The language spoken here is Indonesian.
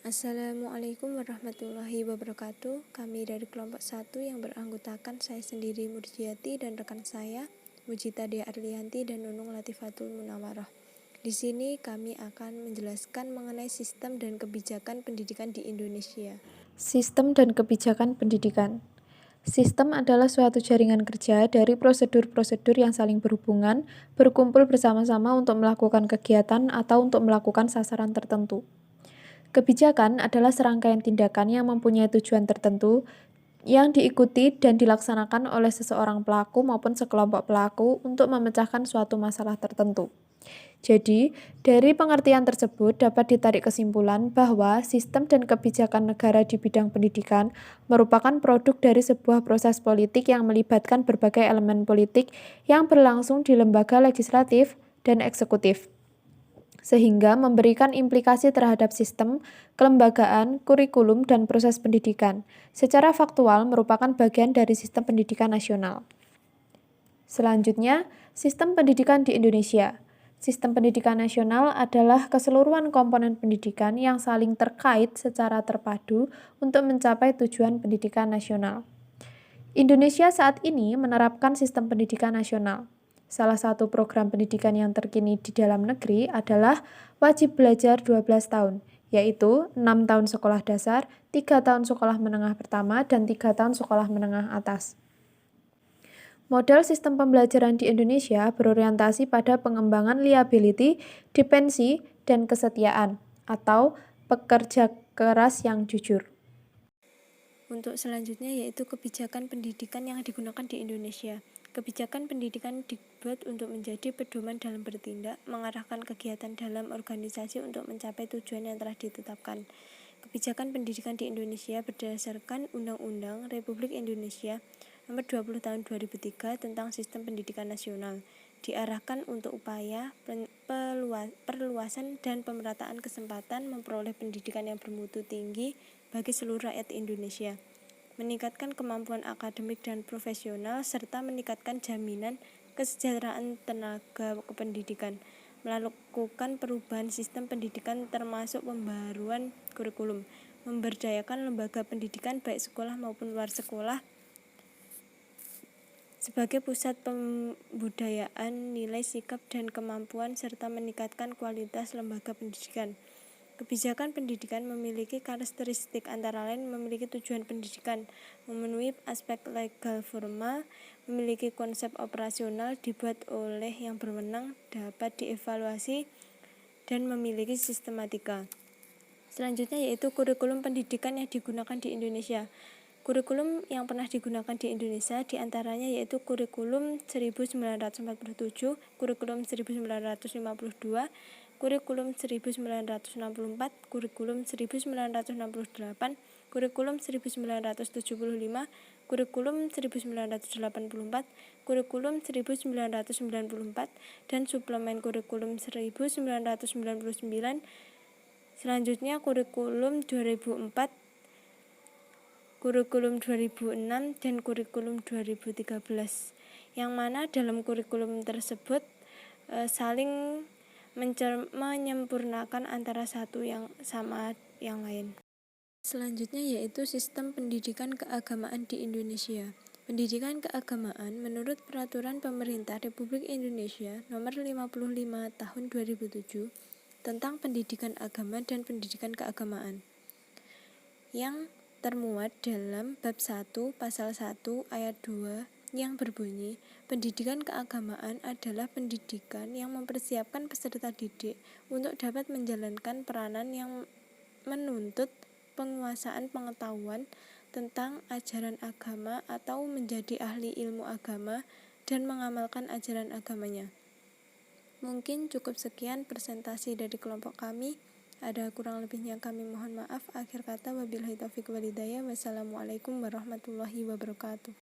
Assalamualaikum warahmatullahi wabarakatuh. Kami dari kelompok 1 yang beranggotakan saya sendiri Murjiati dan rekan saya Mujita Dea Arlianti dan Nunung Latifatul Munawaroh. Di sini kami akan menjelaskan mengenai sistem dan kebijakan pendidikan di Indonesia. Sistem dan kebijakan pendidikan. Sistem adalah suatu jaringan kerja dari prosedur-prosedur yang saling berhubungan, berkumpul bersama-sama untuk melakukan kegiatan atau untuk melakukan sasaran tertentu. Kebijakan adalah serangkaian tindakan yang mempunyai tujuan tertentu yang diikuti dan dilaksanakan oleh seseorang pelaku maupun sekelompok pelaku untuk memecahkan suatu masalah tertentu. Jadi, dari pengertian tersebut dapat ditarik kesimpulan bahwa sistem dan kebijakan negara di bidang pendidikan merupakan produk dari sebuah proses politik yang melibatkan berbagai elemen politik yang berlangsung di lembaga legislatif dan eksekutif, sehingga memberikan implikasi terhadap sistem, kelembagaan, kurikulum, dan proses pendidikan. Secara faktual merupakan bagian dari sistem pendidikan nasional. Selanjutnya, sistem pendidikan di Indonesia. Sistem pendidikan nasional adalah keseluruhan komponen pendidikan yang saling terkait secara terpadu untuk mencapai tujuan pendidikan nasional. Indonesia saat ini menerapkan sistem pendidikan nasional. Salah satu program pendidikan yang terkini di dalam negeri adalah wajib belajar 12 tahun, yaitu 6 tahun sekolah dasar, 3 tahun sekolah menengah pertama, dan 3 tahun sekolah menengah atas. Model sistem pembelajaran di Indonesia berorientasi pada pengembangan liability, dependensi, dan kesetiaan, atau pekerja keras yang jujur. Untuk selanjutnya yaitu kebijakan pendidikan yang digunakan di Indonesia. Kebijakan pendidikan dibuat untuk menjadi pedoman dalam bertindak, mengarahkan kegiatan dalam organisasi untuk mencapai tujuan yang telah ditetapkan. Kebijakan pendidikan di Indonesia berdasarkan Undang-Undang Republik Indonesia Nomor 20 Tahun 2003 tentang Sistem Pendidikan Nasional, diarahkan untuk upaya perluasan dan pemerataan kesempatan memperoleh pendidikan yang bermutu tinggi bagi seluruh rakyat Indonesia, meningkatkan kemampuan akademik dan profesional, serta meningkatkan jaminan kesejahteraan tenaga kependidikan, melakukan perubahan sistem pendidikan termasuk pembaruan kurikulum, memberdayakan lembaga pendidikan baik sekolah maupun luar sekolah sebagai pusat pembudayaan nilai, sikap, dan kemampuan, serta meningkatkan kualitas lembaga pendidikan. Kebijakan pendidikan memiliki karakteristik antara lain memiliki tujuan pendidikan, memenuhi aspek legal formal, memiliki konsep operasional, dibuat oleh yang berwenang, dapat dievaluasi, dan memiliki sistematika. Selanjutnya yaitu kurikulum pendidikan yang digunakan di Indonesia. Kurikulum yang pernah digunakan di Indonesia diantaranya yaitu kurikulum 1947, kurikulum 1952, kurikulum 1964, kurikulum 1968, kurikulum 1975, kurikulum 1984, kurikulum 1994, dan suplemen kurikulum 1999. Selanjutnya kurikulum 2004, kurikulum 2006, dan kurikulum 2013, yang mana dalam kurikulum tersebut saling menyempurnakan antara satu yang sama yang lain. Selanjutnya yaitu sistem pendidikan keagamaan di Indonesia. Pendidikan keagamaan menurut Peraturan Pemerintah Republik Indonesia Nomor 55 Tahun 2007 tentang pendidikan agama dan pendidikan keagamaan, yang termuat dalam bab 1 pasal 1 ayat 2 yang berbunyi, pendidikan keagamaan adalah pendidikan yang mempersiapkan peserta didik untuk dapat menjalankan peranan yang menuntut penguasaan pengetahuan tentang ajaran agama atau menjadi ahli ilmu agama dan mengamalkan ajaran agamanya. Mungkin cukup sekian presentasi dari kelompok kami. Ada kurang lebihnya kami mohon maaf. Akhir kata wabillahi taufiq wal hidayah. Wassalamualaikum warahmatullahi wabarakatuh.